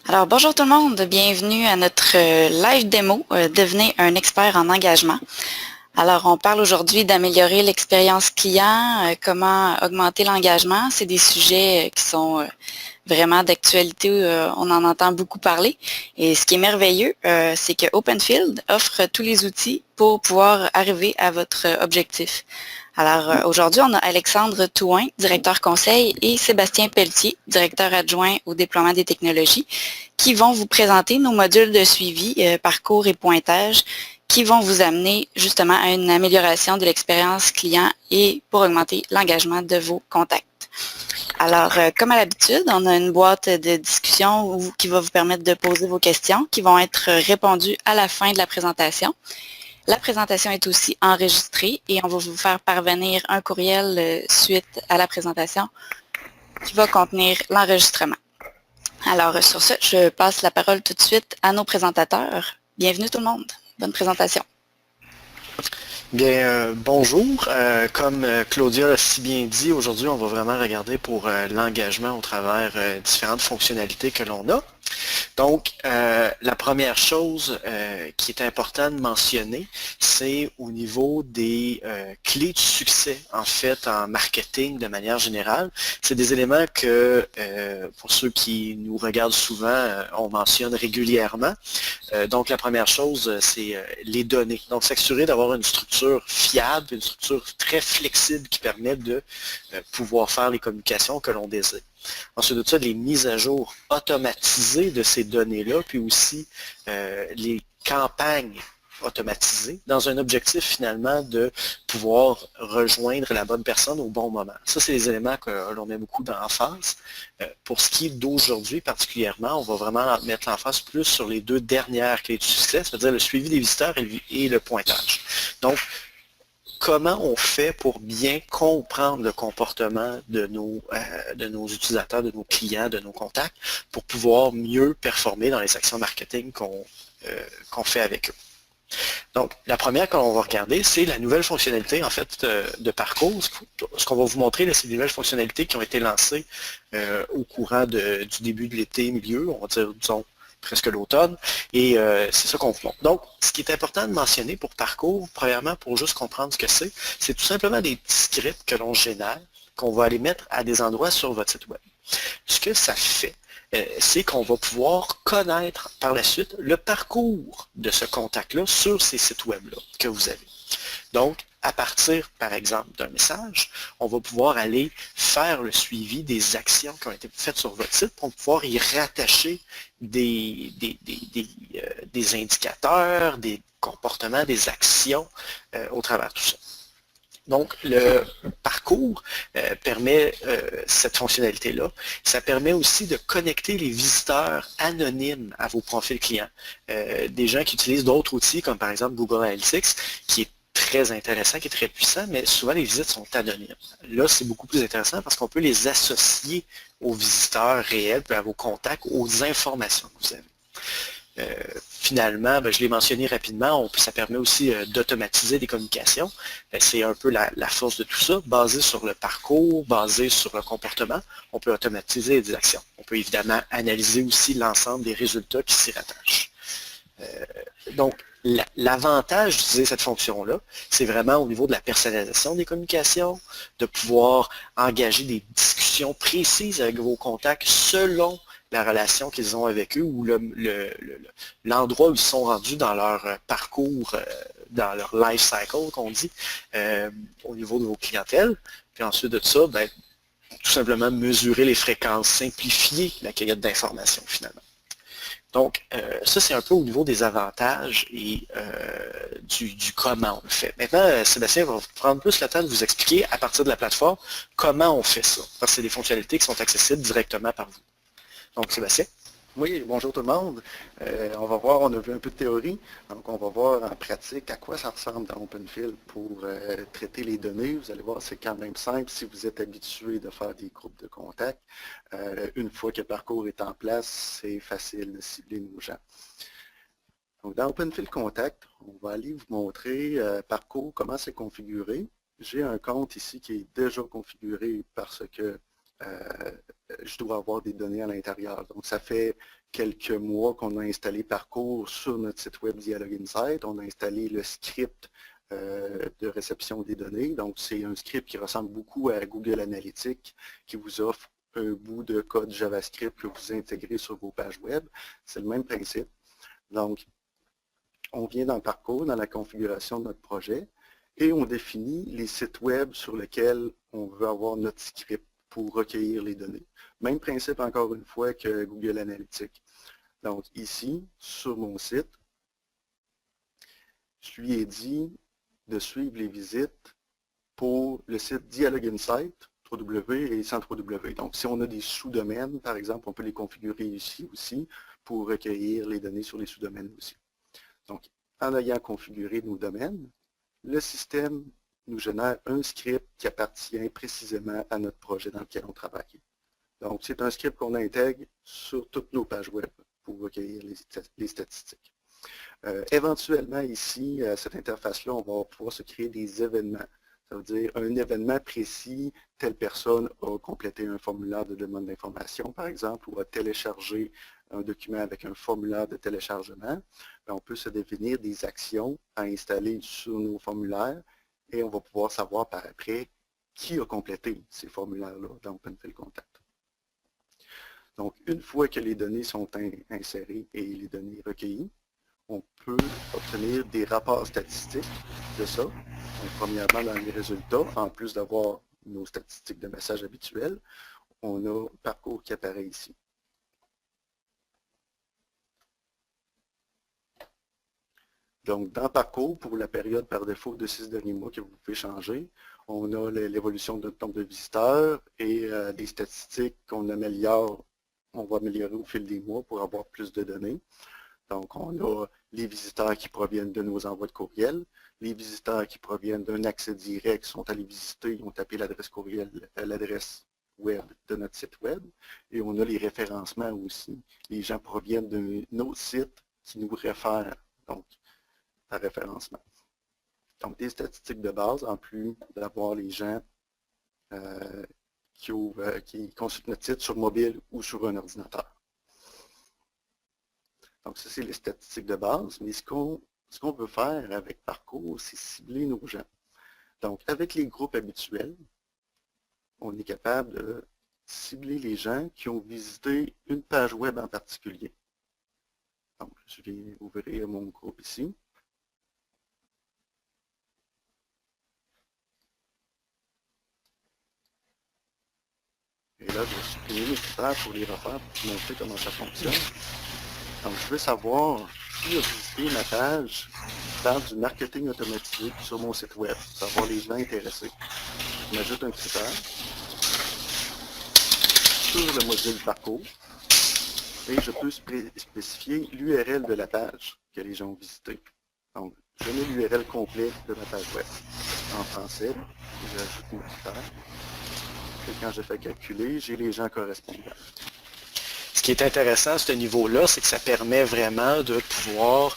Alors, bonjour tout le monde, bienvenue à notre live démo Devenez un expert en engagement. Alors, on parle aujourd'hui d'améliorer l'expérience client, comment augmenter l'engagement. C'est des sujets qui sont vraiment d'actualité, on en entend beaucoup parler. Et ce qui est merveilleux, c'est que OpenField offre tous les outils pour pouvoir arriver à votre objectif. Alors, aujourd'hui, on a Alexandre Touin, directeur conseil, et Sébastien Pelletier, directeur adjoint au déploiement des technologies, qui vont vous présenter nos modules de suivi, parcours et pointage, qui vont vous amener justement à une amélioration de l'expérience client et pour augmenter l'engagement de vos contacts. Alors, comme à l'habitude, on a une boîte de discussion qui va vous permettre de poser vos questions qui vont être répondues à la fin de la présentation. La présentation est aussi enregistrée et on va vous faire parvenir un courriel suite à la présentation qui va contenir l'enregistrement. Alors, sur ce, je passe la parole tout de suite à nos présentateurs. Bienvenue tout le monde. Bonne présentation. Bien, bonjour. Comme Claudia l'a si bien dit, aujourd'hui, on va vraiment regarder pour l'engagement au travers différentes fonctionnalités que l'on a. Donc, la première chose qui est importante de mentionner, c'est au niveau des clés de succès, en fait, en marketing de manière générale. C'est des éléments que, pour ceux qui nous regardent souvent, on mentionne régulièrement. Donc, la première chose, c'est les données. Donc, s'assurer d'avoir une structure fiable, une structure très flexible qui permet de pouvoir faire les communications que l'on désire. Ensuite de ça, les mises à jour automatisées de ces données-là, puis aussi les campagnes automatisées dans un objectif finalement de pouvoir rejoindre la bonne personne au bon moment. Ça, c'est des éléments que l'on met beaucoup d'emphase. Pour ce qui est d'aujourd'hui particulièrement, on va vraiment mettre l'emphase plus sur les deux dernières clés de succès, c'est-à-dire le suivi des visiteurs et le pointage. Donc, comment on fait pour bien comprendre le comportement de nos utilisateurs, de nos clients, de nos contacts, pour pouvoir mieux performer dans les actions marketing qu'on fait avec eux. Donc, la première qu'on va regarder, c'est la nouvelle fonctionnalité en fait de parcours. Ce qu'on va vous montrer, c'est des nouvelles fonctionnalités qui ont été lancées au courant du début de l'été, milieu, on va dire, disons, presque l'automne, et c'est ça qu'on vous montre. Donc, ce qui est important de mentionner pour parcours, premièrement, pour juste comprendre ce que c'est tout simplement des petits scripts que l'on génère, qu'on va aller mettre à des endroits sur votre site web. Ce que ça fait, c'est qu'on va pouvoir connaître par la suite le parcours de ce contact-là sur ces sites web-là que vous avez. Donc, à partir, par exemple, d'un message, on va pouvoir aller faire le suivi des actions qui ont été faites sur votre site pour pouvoir y rattacher des indicateurs, des comportements, des actions au travers de tout ça. Donc, le parcours permet cette fonctionnalité-là. Ça permet aussi de connecter les visiteurs anonymes à vos profils clients. Des gens qui utilisent d'autres outils, comme par exemple Google Analytics, qui est très intéressant, qui est très puissant, mais souvent les visites sont anonymes. Là, c'est beaucoup plus intéressant parce qu'on peut les associer aux visiteurs réels, puis à vos contacts, aux informations que vous avez. Finalement, je l'ai mentionné rapidement, ça permet aussi d'automatiser des communications. C'est un peu la force de tout ça, basé sur le parcours, basé sur le comportement. On peut automatiser des actions. On peut évidemment analyser aussi l'ensemble des résultats qui s'y rattachent. Donc, l'avantage d'utiliser cette fonction-là, c'est vraiment au niveau de la personnalisation des communications, de pouvoir engager des discussions précises avec vos contacts selon la relation qu'ils ont avec eux ou l'endroit où ils sont rendus dans leur parcours, dans leur life cycle, qu'on dit, au niveau de vos clientèles. Puis ensuite de ça, tout simplement mesurer les fréquences, simplifier la cueillette d'informations finalement. Donc, ça, c'est un peu au niveau des avantages et du comment on le fait. Maintenant, Sébastien va prendre plus le temps de vous expliquer à partir de la plateforme comment on fait ça. Parce que c'est des fonctionnalités qui sont accessibles directement par vous. Donc, Sébastien. Oui, bonjour tout le monde. On va voir, on a vu un peu de théorie, donc on va voir en pratique à quoi ça ressemble dans OpenField pour traiter les données. Vous allez voir, c'est quand même simple si vous êtes habitué de faire des groupes de contacts. Une fois que le parcours est en place, c'est facile de cibler nos gens. Donc, dans OpenField Contact, on va aller vous montrer parcours, comment c'est configuré. J'ai un compte ici qui est déjà configuré parce que je dois avoir des données à l'intérieur. Donc, ça fait quelques mois qu'on a installé Parcours sur notre site web Dialogue Insight. On a installé le script de réception des données. Donc, c'est un script qui ressemble beaucoup à Google Analytics, qui vous offre un bout de code JavaScript que vous intégrez sur vos pages web. C'est le même principe. Donc, on vient dans Parcours, dans la configuration de notre projet, et on définit les sites web sur lesquels on veut avoir notre script pour recueillir les données. Même principe encore une fois que Google Analytics. Donc ici, sur mon site, je lui ai dit de suivre les visites pour le site Dialogue Insight, www et sans www. Donc si on a des sous-domaines, par exemple, on peut les configurer ici aussi pour recueillir les données sur les sous-domaines aussi. Donc en ayant configuré nos domaines, le système nous génère un script qui appartient précisément à notre projet dans lequel on travaille. Donc, c'est un script qu'on intègre sur toutes nos pages web pour recueillir les statistiques. Éventuellement, ici, à cette interface-là, on va pouvoir se créer des événements. Ça veut dire un événement précis, telle personne a complété un formulaire de demande d'information, par exemple, ou a téléchargé un document avec un formulaire de téléchargement. Bien, on peut se définir des actions à installer sur nos formulaires et on va pouvoir savoir par après qui a complété ces formulaires-là dans OpenFill Contact. Donc, une fois que les données sont insérées et les données recueillies, on peut obtenir des rapports statistiques de ça. Donc, premièrement, dans les résultats, en plus d'avoir nos statistiques de messages habituels, on a Parcours qui apparaît ici. Donc, dans Parcours, pour la période par défaut de 6 derniers mois que vous pouvez changer, on a l'évolution de notre nombre de visiteurs et des statistiques qu'on améliore, on va améliorer au fil des mois pour avoir plus de données. Donc, on a les visiteurs qui proviennent de nos envois de courriel, les visiteurs qui proviennent d'un accès direct, sont allés visiter, ils ont tapé l'adresse courriel, l'adresse web de notre site web, et on a les référencements aussi. Les gens proviennent d'un autre site qui nous réfère, donc, à référencement. Donc, des statistiques de base, en plus d'avoir les gens qui consultent notre site sur mobile ou sur un ordinateur. Donc, ça, c'est les statistiques de base, mais ce qu'on veut faire avec Parcours, c'est cibler nos gens. Donc, avec les groupes habituels, on est capable de cibler les gens qui ont visité une page web en particulier. Donc, je vais ouvrir mon groupe ici. Et là, je vais supprimer mes critères pour les refaire pour vous montrer comment ça fonctionne. Donc, je veux savoir qui a visité ma page qui parle du marketing automatisé sur mon site web, pour savoir les gens intéressés. Je m'ajoute un critère sur le module Parcours et je peux spécifier l'URL de la page que les gens ont visité. Donc, je mets l'URL complet de ma page web en français et j'ajoute mon critère. Et quand je fais calculer, j'ai les gens correspondants. Ce qui est intéressant à ce niveau-là, c'est que ça permet vraiment de pouvoir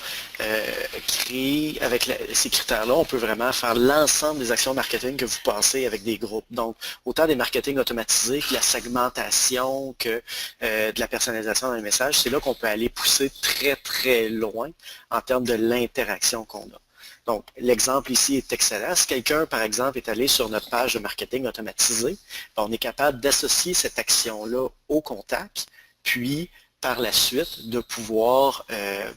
créer, avec ces critères-là, on peut vraiment faire l'ensemble des actions marketing que vous passez avec des groupes. Donc, autant des marketing automatisés que la segmentation, que de la personnalisation dans les messages, c'est là qu'on peut aller pousser très, très loin en termes de l'interaction qu'on a. Donc, l'exemple ici est excellent. Si quelqu'un, par exemple, est allé sur notre page de marketing automatisé, on est capable d'associer cette action-là au contact, puis par la suite de pouvoir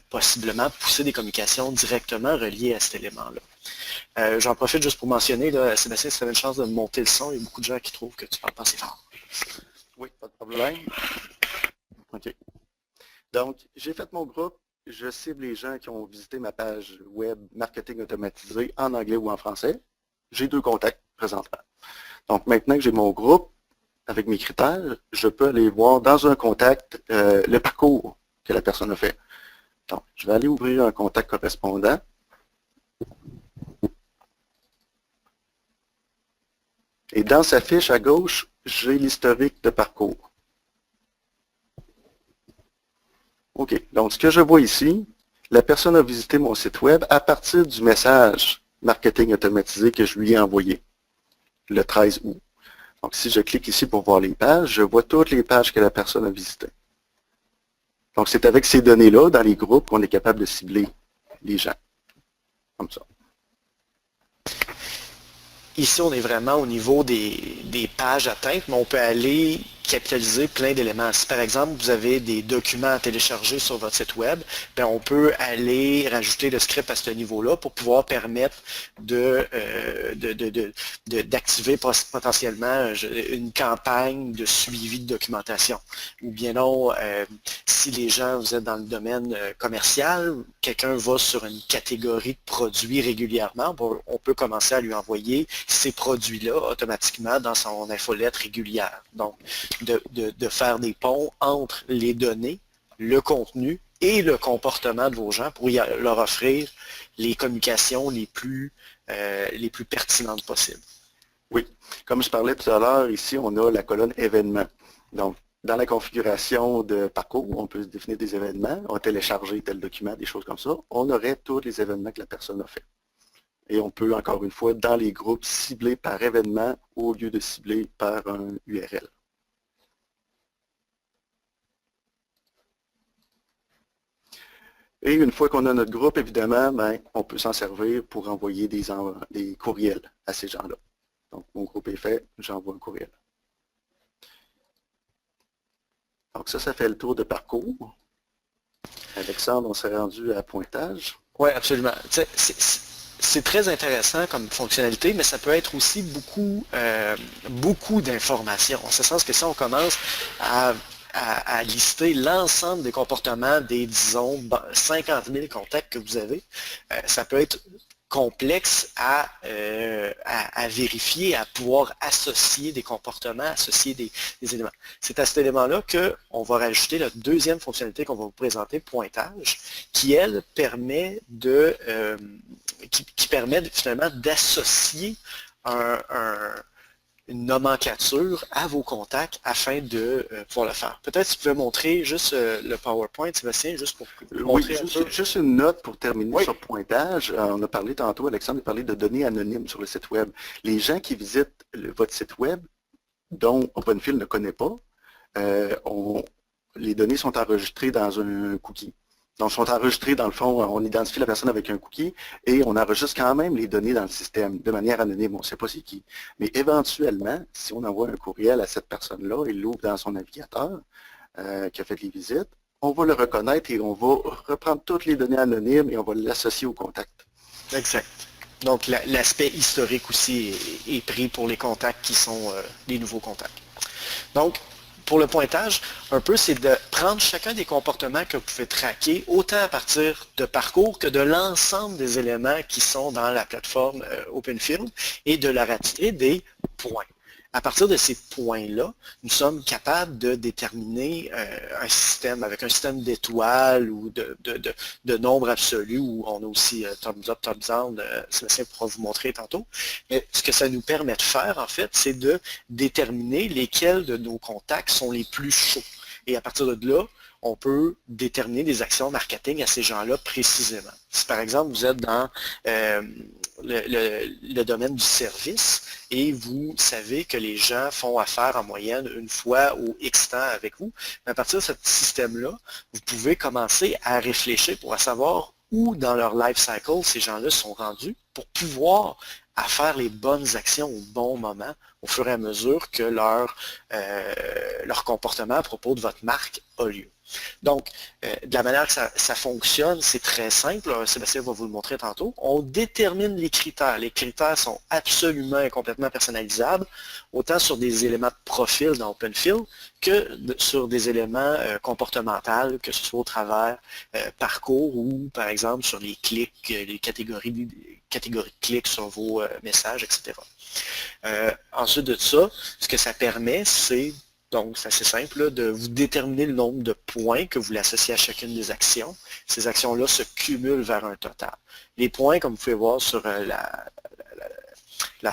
possiblement pousser des communications directement reliées à cet élément-là. J'en profite juste pour mentionner, là, Sébastien, si tu avais une chance de monter le son, il y a beaucoup de gens qui trouvent que tu parles pas assez fort. Oui, pas de problème. OK. Donc, j'ai fait mon groupe. Je cible les gens qui ont visité ma page web marketing automatisé en anglais ou en français. J'ai 2 contacts présentement. Donc, maintenant que j'ai mon groupe, avec mes critères, je peux aller voir dans un contact le parcours que la personne a fait. Donc, je vais aller ouvrir un contact correspondant. Et dans sa fiche à gauche, j'ai l'historique de parcours. OK. Donc, ce que je vois ici, la personne a visité mon site web à partir du message marketing automatisé que je lui ai envoyé le 13 août. Donc, si je clique ici pour voir les pages, je vois toutes les pages que la personne a visitées. Donc, c'est avec ces données-là, dans les groupes, qu'on est capable de cibler les gens. Comme ça. Ici, on est vraiment au niveau des pages atteintes, mais on peut aller capitaliser plein d'éléments. Si par exemple, vous avez des documents à télécharger sur votre site web, bien, on peut aller rajouter le script à ce niveau-là pour pouvoir permettre d'activer potentiellement une campagne de suivi de documentation. Ou bien non, si les gens, vous êtes dans le domaine commercial, quelqu'un va sur une catégorie de produits régulièrement, on peut commencer à lui envoyer ces produits-là automatiquement dans son infolette régulière. Donc, de faire des ponts entre les données, le contenu et le comportement de vos gens pour leur offrir les communications les plus pertinentes possibles. Oui, comme je parlais tout à l'heure, ici, on a la colonne événements. Donc, dans la configuration de parcours, on peut définir des événements, on télécharger tel document, des choses comme ça. On aurait tous les événements que la personne a fait. Et on peut, encore une fois, dans les groupes, cibler par événement au lieu de cibler par un URL. Et une fois qu'on a notre groupe, évidemment, ben, on peut s'en servir pour envoyer des courriels à ces gens-là. Donc, mon groupe est fait, j'envoie un courriel. Donc, ça fait le tour de parcours. Alexandre, on s'est rendu à pointage. Oui, absolument. C'est très intéressant comme fonctionnalité, mais ça peut être aussi beaucoup d'informations. En ce sens que si on commence à lister l'ensemble des comportements des, disons, 50 000 contacts que vous avez, ça peut être complexe à vérifier, à pouvoir associer des comportements, associer des éléments. C'est à cet élément-là qu'on va rajouter la deuxième fonctionnalité qu'on va vous présenter, pointage, qui, elle, permet qui permet finalement d'associer une nomenclature à vos contacts afin de pouvoir le faire. Peut-être que tu peux montrer juste le PowerPoint, Sébastien, juste pour montrer juste une note pour terminer oui. sur pointage. On a parlé tantôt, Alexandre a parlé de données anonymes sur le site web. Les gens qui visitent votre site web, dont OpenFill ne connaît pas, les données sont enregistrées dans un cookie. Donc, sont enregistrés, dans le fond, on identifie la personne avec un cookie et on enregistre quand même les données dans le système de manière anonyme. On ne sait pas c'est qui. Mais éventuellement, si on envoie un courriel à cette personne-là, il l'ouvre dans son navigateur qui a fait les visites, on va le reconnaître et on va reprendre toutes les données anonymes et on va l'associer au contact. Exact. Donc, l'aspect historique aussi est pris pour les contacts qui sont les nouveaux contacts. Donc, pour le pointage, un peu, c'est de prendre chacun des comportements que vous pouvez traquer, autant à partir de parcours que de l'ensemble des éléments qui sont dans la plateforme OpenField et de leur attirer des points. À partir de ces points-là, nous sommes capables de déterminer un système avec un système d'étoiles ou de nombres absolus où on a aussi thumbs up, thumbs down, Sébastien pourra vous montrer tantôt. Mais ce que ça nous permet de faire, en fait, c'est de déterminer lesquels de nos contacts sont les plus chauds. Et à partir de là, on peut déterminer des actions marketing à ces gens-là précisément. Si par exemple vous êtes dans le domaine du service et vous savez que les gens font affaire en moyenne une fois ou X temps avec vous, à partir de ce système-là, vous pouvez commencer à réfléchir pour savoir où dans leur life cycle ces gens-là sont rendus pour pouvoir à faire les bonnes actions au bon moment au fur et à mesure que leur comportement à propos de votre marque a lieu. Donc, de la manière que ça fonctionne, c'est très simple. Sébastien va vous le montrer tantôt. On détermine les critères. Les critères sont absolument et complètement personnalisables, autant sur des éléments de profil dans OpenField que sur des éléments comportementaux, que ce soit au travers parcours ou, par exemple, sur les clics, les catégories de clics sur vos messages, etc. Ensuite de ça, ce que ça permet, c'est donc, c'est assez simple, de vous déterminer le nombre de points que vous voulez associer à chacune des actions. Ces actions-là se cumulent vers un total. Les points, comme vous pouvez voir sur la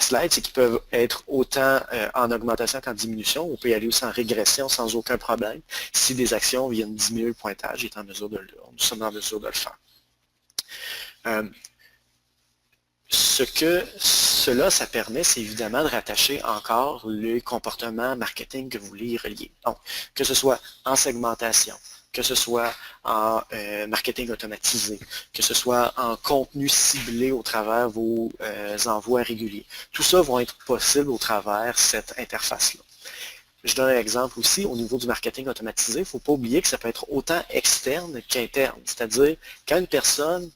slide, c'est qu'ils peuvent être autant en augmentation qu'en diminution. On peut y aller aussi en régression sans aucun problème. Si des actions viennent diminuer le pointage, nous sommes en mesure de le faire. ce que cela, ça permet, c'est évidemment de rattacher encore le comportement marketing que vous voulez y relier. Donc, que ce soit en segmentation, que ce soit en marketing automatisé, que ce soit en contenu ciblé au travers vos envois réguliers. Tout ça va être possible au travers cette interface-là. Je donne un exemple aussi, au niveau du marketing automatisé, il ne faut pas oublier que ça peut être autant externe qu'interne. C'est-à-dire, quand une personne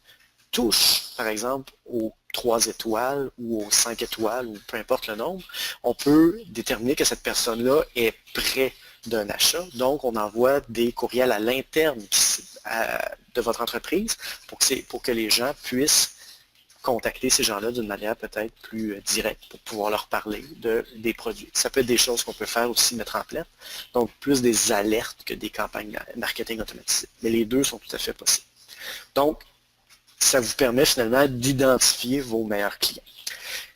touche, par exemple, aux 3 étoiles ou aux 5 étoiles, ou peu importe le nombre, on peut déterminer que cette personne-là est près d'un achat. Donc, on envoie des courriels à l'interne de votre entreprise pour que les gens puissent contacter ces gens-là d'une manière peut-être plus directe pour pouvoir leur parler des produits. Ça peut être des choses qu'on peut faire aussi mettre en place, donc plus des alertes que des campagnes marketing automatisées. Mais les deux sont tout à fait possibles. Donc, ça vous permet finalement d'identifier vos meilleurs clients.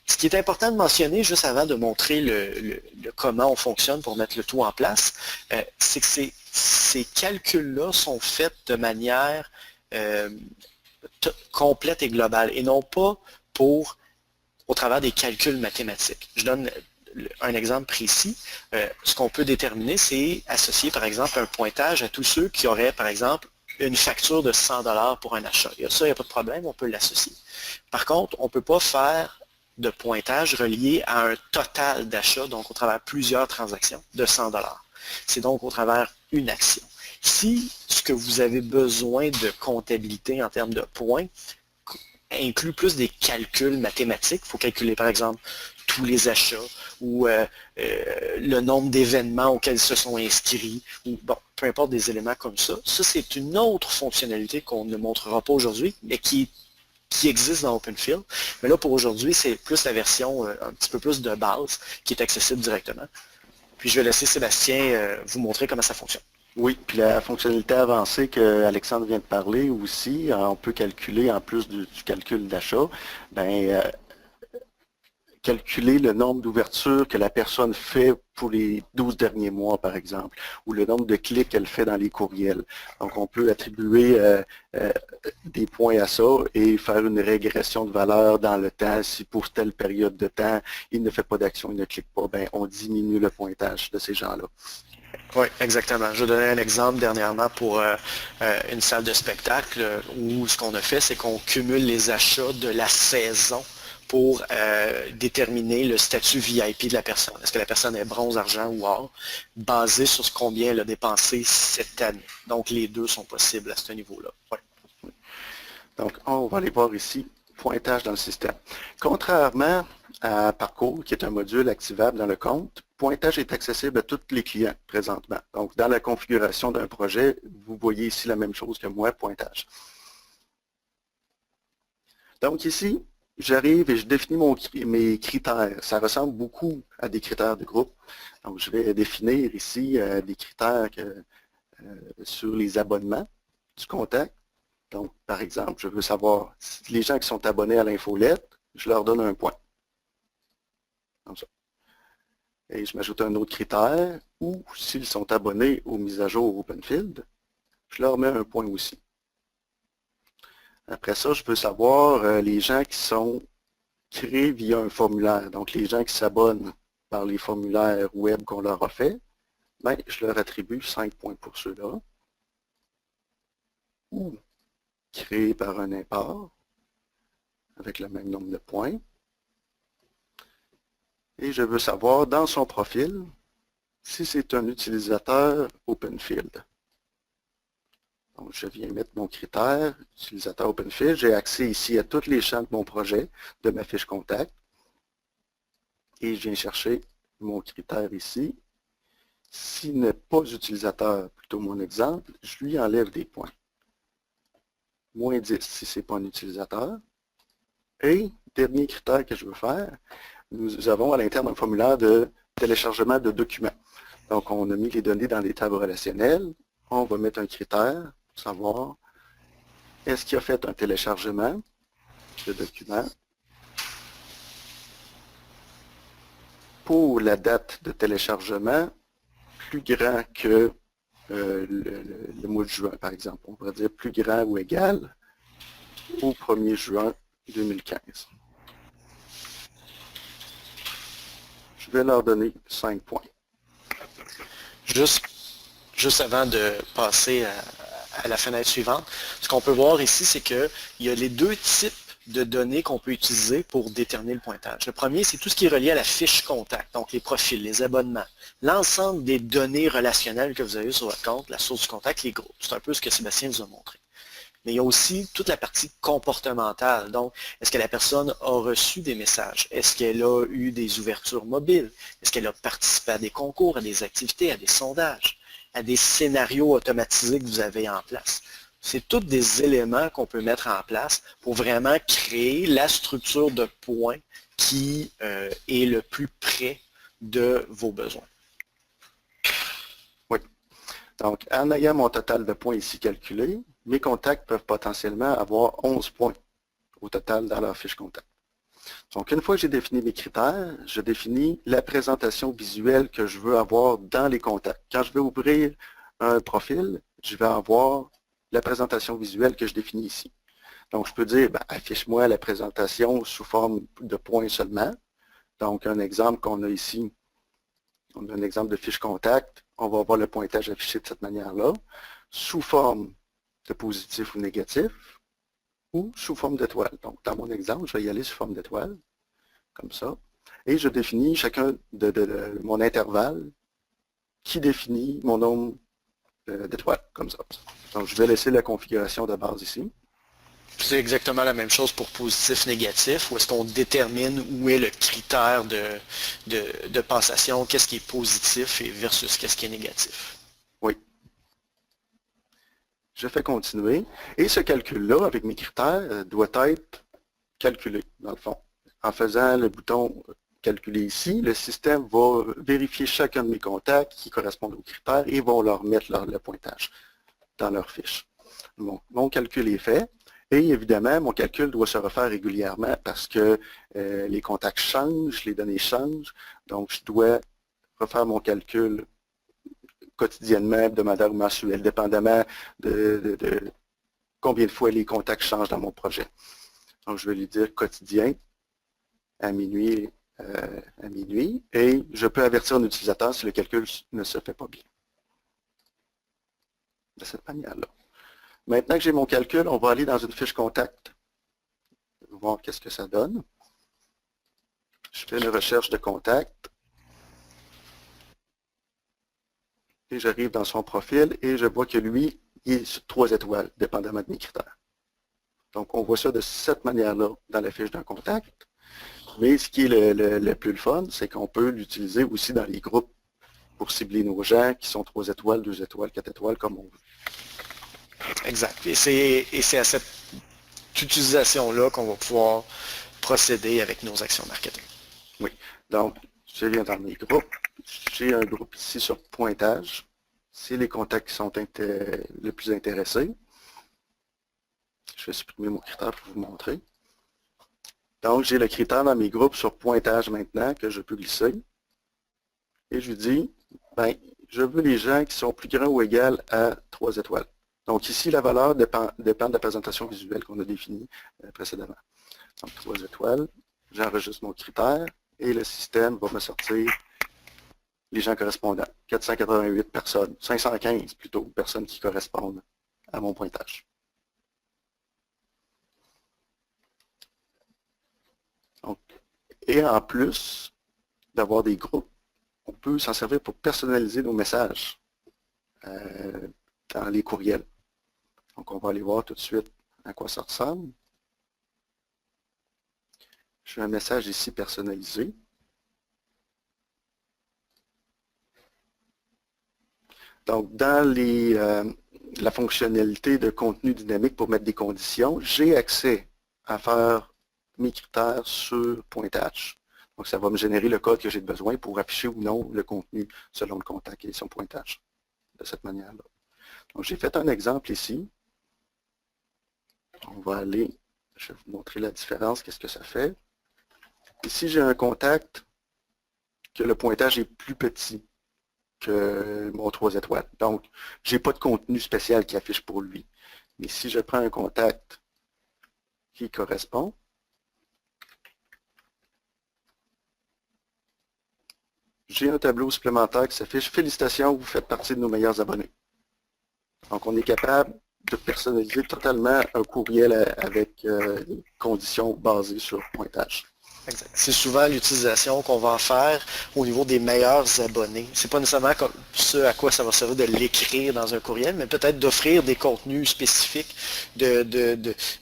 Ce qui est important de mentionner, juste avant de montrer le comment on fonctionne pour mettre le tout en place, c'est que ces calculs-là sont faits de manière complète et globale et non pas au travers des calculs mathématiques. Je donne un exemple précis. Ce qu'on peut déterminer, c'est associer par exemple un pointage à tous ceux qui auraient par exemple une facture de 100 $ pour un achat. Ça, il n'y a pas de problème, on peut l'associer. Par contre, on ne peut pas faire de pointage relié à un total d'achat, donc au travers plusieurs transactions de 100 $. C'est donc au travers une action. Si ce que vous avez besoin de comptabilité en termes de points inclut plus des calculs mathématiques, il faut calculer par exemple tous les achats ou le nombre d'événements auxquels ils se sont inscrits, ou bon, peu importe des éléments comme ça. Ça, c'est une autre fonctionnalité qu'on ne montrera pas aujourd'hui, mais qui existe dans OpenFill. Mais là, pour aujourd'hui, c'est plus la version un petit peu plus de base qui est accessible directement. Puis je vais laisser Sébastien vous montrer comment ça fonctionne. Oui, puis la fonctionnalité avancée que Alexandre vient de parler aussi, on peut calculer, en plus du calcul d'achat, calculer le nombre d'ouvertures que la personne fait pour les 12 derniers mois, par exemple, ou le nombre de clics qu'elle fait dans les courriels. Donc, on peut attribuer des points à ça et faire une régression de valeur dans le temps. Si pour telle période de temps, il ne fait pas d'action, il ne clique pas, on diminue le pointage de ces gens-là. Oui, exactement. Je vais donner un exemple dernièrement pour une salle de spectacle où ce qu'on a fait, c'est qu'on cumule les achats de la saison pour déterminer le statut VIP de la personne. Est-ce que la personne est bronze, argent ou or, basé sur combien elle a dépensé cette année. Donc, les deux sont possibles à ce niveau-là. Ouais. Donc, on va aller voir ici, pointage dans le système. Contrairement à Parcours, qui est un module activable dans le compte, pointage est accessible à tous les clients présentement. Donc, dans la configuration d'un projet, vous voyez ici la même chose que moi, pointage. Donc ici, j'arrive et je définis mes critères. Ça ressemble beaucoup à des critères de groupe. Donc, je vais définir ici des critères sur les abonnements du contact. Donc, par exemple, je veux savoir si les gens qui sont abonnés à l'infolette, je leur donne un point. Comme ça. Et je m'ajoute un autre critère, ou s'ils sont abonnés aux mises à jour OpenField, je leur mets un point aussi. Après ça, je peux savoir les gens qui sont créés via un formulaire. Donc, les gens qui s'abonnent par les formulaires web qu'on leur a fait, je leur attribue 5 points pour ceux-là. Ou créés par un import, avec le même nombre de points. Et je veux savoir dans son profil si c'est un utilisateur OpenField. Donc, je viens mettre mon critère, utilisateur OpenField. J'ai accès ici à tous les champs de mon projet, de ma fiche contact. Et je viens chercher mon critère ici. S'il n'est pas utilisateur, plutôt mon exemple, je lui enlève des points. Moins 10 si ce n'est pas un utilisateur. Et, dernier critère que je veux faire, nous avons à l'interne un formulaire de téléchargement de documents. Donc, on a mis les données dans les tables relationnelles. On va mettre un critère pour savoir est-ce qu'il a fait un téléchargement de documents pour la date de téléchargement plus grand que le mois de juin, par exemple. On pourrait dire plus grand ou égal au 1er juin 2015. Je vais leur donner 5 points. Juste avant de passer à la fenêtre suivante, ce qu'on peut voir ici, c'est qu'il y a les deux types de données qu'on peut utiliser pour déterminer le pointage. Le premier, c'est tout ce qui est relié à la fiche contact, donc les profils, les abonnements, l'ensemble des données relationnelles que vous avez sur votre compte, la source du contact, les groupes. C'est un peu ce que Sébastien nous a montré. Mais il y a aussi toute la partie comportementale. Donc, est-ce que la personne a reçu des messages? Est-ce qu'elle a eu des ouvertures mobiles? Est-ce qu'elle a participé à des concours, à des activités, à des sondages, à des scénarios automatisés que vous avez en place? C'est tous des éléments qu'on peut mettre en place pour vraiment créer la structure de points qui est le plus près de vos besoins. Oui. Donc, en ayant mon total de points ici calculé, mes contacts peuvent potentiellement avoir 11 points au total dans leur fiche contact. Donc, une fois que j'ai défini mes critères, je définis la présentation visuelle que je veux avoir dans les contacts. Quand je vais ouvrir un profil, je vais avoir la présentation visuelle que je définis ici. Donc, je peux dire, affiche-moi la présentation sous forme de points seulement. Donc, un exemple qu'on a ici, on a un exemple de fiche contact. On va avoir le pointage affiché de cette manière-là, sous forme de positif ou négatif, ou sous forme d'étoile. Donc, dans mon exemple, je vais y aller sous forme d'étoile, comme ça. Et je définis chacun de mon intervalle qui définit mon nombre d'étoiles, comme ça. Donc, je vais laisser la configuration de base ici. C'est exactement la même chose pour positif-négatif, où est-ce qu'on détermine où est le critère de passation, qu'est-ce qui est positif et versus qu'est-ce qui est négatif. Oui. Je fais continuer. Et ce calcul-là, avec mes critères, doit être calculé, dans le fond. En faisant le bouton calculer ici, le système va vérifier chacun de mes contacts qui correspondent aux critères et vont leur mettre le pointage dans leur fiche. Mon calcul est fait. Et évidemment, mon calcul doit se refaire régulièrement parce que les contacts changent, les données changent. Donc, je dois refaire mon calcul quotidiennement, hebdomadaire ou mensuel, dépendamment de combien de fois les contacts changent dans mon projet. Donc, je vais lui dire quotidien à minuit, et je peux avertir un utilisateur si le calcul ne se fait pas bien. De cette manière-là. Maintenant que j'ai mon calcul, on va aller dans une fiche contact, voir qu'est-ce que ça donne. Je fais une recherche de contact. Et j'arrive dans son profil et je vois que lui, il est sur 3 étoiles, dépendamment de mes critères. Donc, on voit ça de cette manière-là dans la fiche d'un contact. Mais ce qui est le plus le fun, c'est qu'on peut l'utiliser aussi dans les groupes pour cibler nos gens qui sont 3 étoiles, 2 étoiles, 4 étoiles, comme on veut. Exact. Et c'est à cette utilisation-là qu'on va pouvoir procéder avec nos actions marketing. Oui. Donc, je viens dans mes groupes. J'ai un groupe ici sur pointage. C'est les contacts qui sont les plus intéressés. Je vais supprimer mon critère pour vous montrer. Donc, j'ai le critère dans mes groupes sur pointage maintenant que je peux glisser. Et je lui dis, je veux les gens qui sont plus grands ou égaux à 3 étoiles. Donc ici, la valeur dépend de la présentation visuelle qu'on a définie précédemment. Donc 3 étoiles, j'enregistre mon critère et le système va me sortir les gens correspondants. 488 personnes, 515 plutôt, personnes qui correspondent à mon pointage. Donc, et en plus d'avoir des groupes, on peut s'en servir pour personnaliser nos messages dans les courriels. Donc, on va aller voir tout de suite à quoi ça ressemble. J'ai un message ici personnalisé. Donc, dans la fonctionnalité de contenu dynamique pour mettre des conditions, j'ai accès à faire mes critères sur pointage. Donc, ça va me générer le code que j'ai besoin pour afficher ou non le contenu selon le contact et son pointage, de cette manière-là. Donc, j'ai fait un exemple ici. On va aller, je vais vous montrer la différence, qu'est-ce que ça fait. Ici, j'ai un contact que le pointage est plus petit que mon 3 étoiles. Donc, je n'ai pas de contenu spécial qui affiche pour lui. Mais si je prends un contact qui correspond, j'ai un tableau supplémentaire qui s'affiche. Félicitations, vous faites partie de nos meilleurs abonnés. Donc, on est capable de personnaliser totalement un courriel avec des conditions basées sur pointage. Exact. C'est souvent l'utilisation qu'on va en faire au niveau des meilleurs abonnés. C'est pas nécessairement comme ce à quoi ça va servir de l'écrire dans un courriel, mais peut-être d'offrir des contenus spécifiques,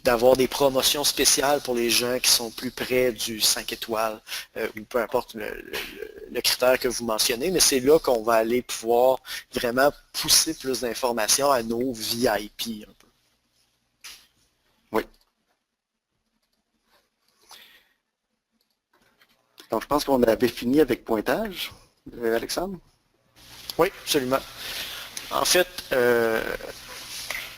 d'avoir des promotions spéciales pour les gens qui sont plus près du 5 étoiles, ou peu importe le critère que vous mentionnez, mais c'est là qu'on va aller pouvoir vraiment pousser plus d'informations à nos VIP un peu. Oui. Donc, je pense qu'on avait fini avec pointage, Alexandre? Oui, absolument. En fait,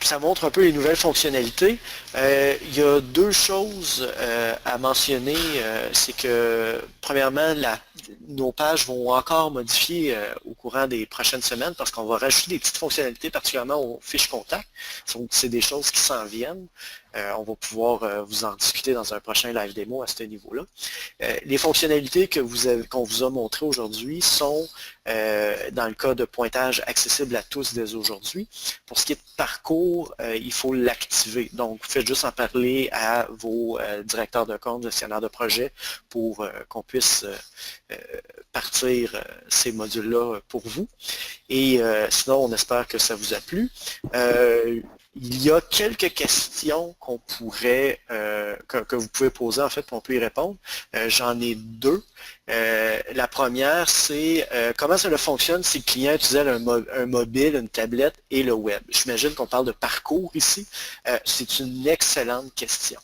ça montre un peu les nouvelles fonctionnalités. Il y a deux choses à mentionner. C'est que, premièrement, nos pages vont encore modifier au courant des prochaines semaines parce qu'on va rajouter des petites fonctionnalités, particulièrement aux fiches contact. Donc, c'est des choses qui s'en viennent. On va pouvoir vous en discuter dans un prochain live démo à ce niveau-là. Les fonctionnalités qu'on vous a montrées aujourd'hui sont, dans le cas de pointage, accessibles à tous dès aujourd'hui. Pour ce qui est de parcours, il faut l'activer. Donc, vous faites juste en parler à vos directeurs de compte, gestionnaires de projet, pour qu'on puisse partir ces modules-là pour vous. Et sinon, on espère que ça vous a plu. Il y a quelques questions qu'on pourrait, que vous pouvez poser en fait, pour on peut y répondre. J'en ai deux. La première, c'est comment ça fonctionne si le client utilisait un mobile, une tablette et le web. J'imagine qu'on parle de parcours ici. C'est une excellente question.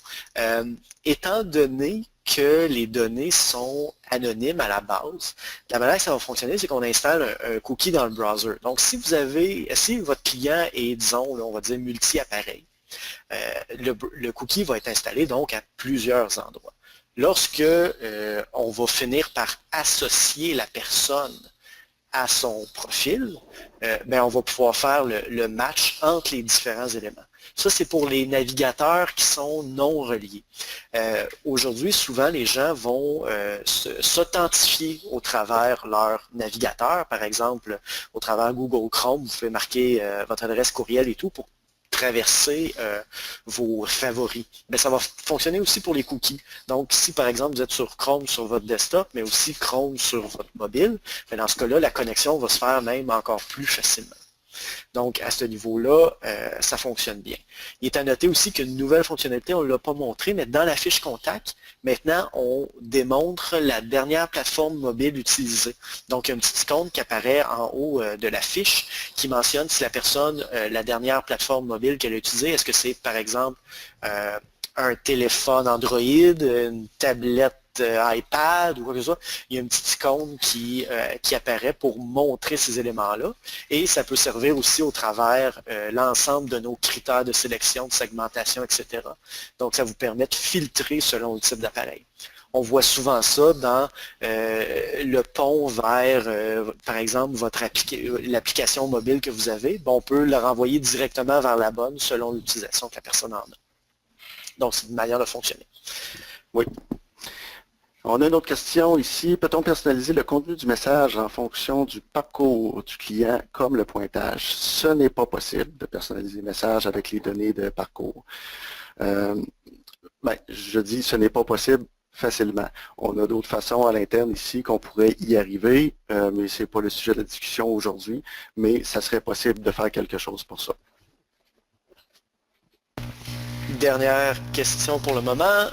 Étant donné que les données sont anonymes à la base, la manière que ça va fonctionner, c'est qu'on installe un cookie dans le browser. Donc, si votre client est, disons, là, on va dire multi-appareil, le cookie va être installé donc à plusieurs endroits. Lorsque on va finir par associer la personne à son profil, on va pouvoir faire le match entre les différents éléments. Ça, c'est pour les navigateurs qui sont non reliés. Aujourd'hui, souvent, les gens vont s'authentifier au travers leur navigateur. Par exemple, au travers Google Chrome, vous pouvez marquer votre adresse courriel et tout pour traverser vos favoris. Mais ça va fonctionner aussi pour les cookies. Donc, si par exemple vous êtes sur Chrome sur votre desktop, mais aussi Chrome sur votre mobile, dans ce cas-là, la connexion va se faire même encore plus facilement. Donc, à ce niveau-là, ça fonctionne bien. Il est à noter aussi qu'une nouvelle fonctionnalité, on ne l'a pas montré, mais dans la fiche contact, maintenant, on démontre la dernière plateforme mobile utilisée. Donc, il y a une petite icône qui apparaît en haut de la fiche qui mentionne si la personne, la dernière plateforme mobile qu'elle a utilisée, est-ce que c'est, par exemple, un téléphone Android, une tablette iPad ou quoi que ce soit, il y a une petite icône qui apparaît pour montrer ces éléments-là. Et ça peut servir aussi au travers l'ensemble de nos critères de sélection, de segmentation, etc. Donc, ça vous permet de filtrer selon le type d'appareil. On voit souvent ça dans le pont vers, par exemple, l'application mobile que vous avez. On peut le renvoyer directement vers la bonne selon l'utilisation que la personne en a. Donc, c'est une manière de fonctionner. Oui. On a une autre question ici. Peut-on personnaliser le contenu du message en fonction du parcours du client comme le pointage? Ce n'est pas possible de personnaliser le message avec les données de parcours. Je dis ce n'est pas possible facilement. On a d'autres façons à l'interne ici qu'on pourrait y arriver, mais ce n'est pas le sujet de la discussion aujourd'hui, mais ça serait possible de faire quelque chose pour ça. Dernière question pour le moment.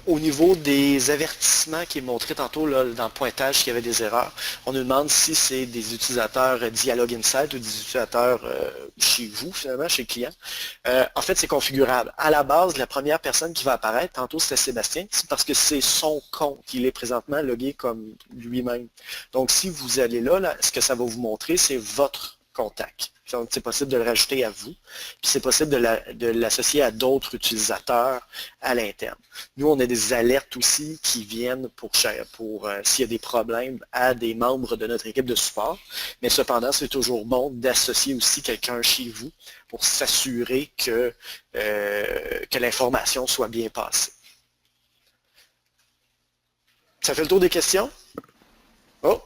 Au niveau des avertissements qui est montré tantôt là, dans le pointage qu'il y avait des erreurs, on nous demande si c'est des utilisateurs Dialog Insight ou des utilisateurs chez vous, finalement, chez le client. En fait, c'est configurable. À la base, la première personne qui va apparaître, tantôt c'était Sébastien, c'est parce que c'est son compte. Il est présentement logué comme lui-même. Donc, si vous allez là, ce que ça va vous montrer, c'est votre contact. Donc, c'est possible de le rajouter à vous, puis c'est possible de l'associer à d'autres utilisateurs à l'interne. Nous, on a des alertes aussi qui viennent pour s'il y a des problèmes à des membres de notre équipe de support, mais cependant, c'est toujours bon d'associer aussi quelqu'un chez vous pour s'assurer que l'information soit bien passée. Ça fait le tour des questions? Oh!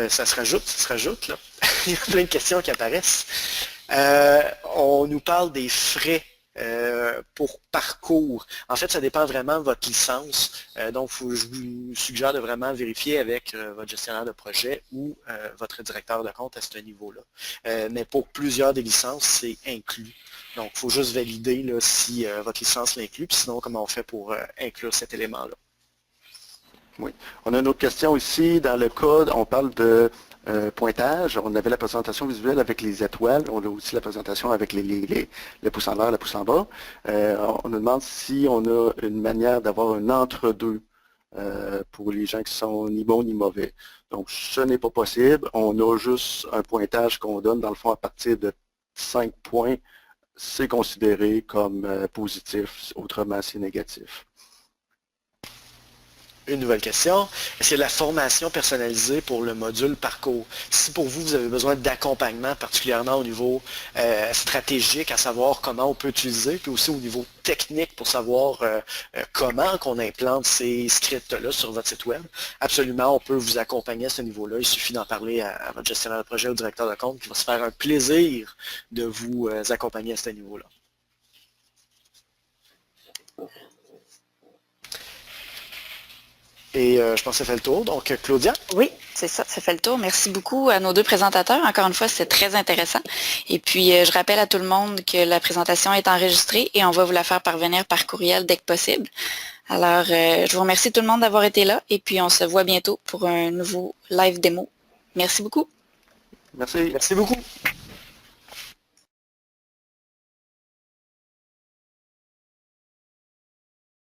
Ça se rajoute, là. Il y a plein de questions qui apparaissent. On nous parle des frais pour parcours. En fait, ça dépend vraiment de votre licence. Donc, je vous suggère de vraiment vérifier avec votre gestionnaire de projet ou votre directeur de compte à ce niveau-là. Mais pour plusieurs des licences, c'est inclus. Donc, il faut juste valider là, si votre licence l'inclut, puis sinon, comment on fait pour inclure cet élément-là. Oui. On a une autre question ici. Dans le code, on parle de pointage. On avait la présentation visuelle avec les étoiles. On a aussi la présentation avec le pouce en l'air, le pouce en bas. On nous demande si on a une manière d'avoir un entre-deux pour les gens qui sont ni bons ni mauvais. Donc, ce n'est pas possible. On a juste un pointage qu'on donne, dans le fond, à partir de 5 points. C'est considéré comme positif, autrement c'est négatif. Une nouvelle question. Est-ce qu'il y a de la formation personnalisée pour le module parcours? Si pour vous, vous avez besoin d'accompagnement, particulièrement au niveau stratégique, à savoir comment on peut utiliser, puis aussi au niveau technique pour savoir comment qu'on implante ces scripts-là sur votre site web, absolument, on peut vous accompagner à ce niveau-là. Il suffit d'en parler à votre gestionnaire de projet ou directeur de compte qui va se faire un plaisir de vous accompagner à ce niveau-là. Et je pense que ça fait le tour. Donc, Claudia? Oui, c'est ça, ça fait le tour. Merci beaucoup à nos deux présentateurs. Encore une fois, c'était très intéressant. Et puis, je rappelle à tout le monde que la présentation est enregistrée et on va vous la faire parvenir par courriel dès que possible. Alors, je vous remercie tout le monde d'avoir été là et puis on se voit bientôt pour un nouveau live démo. Merci beaucoup. Merci. Merci beaucoup.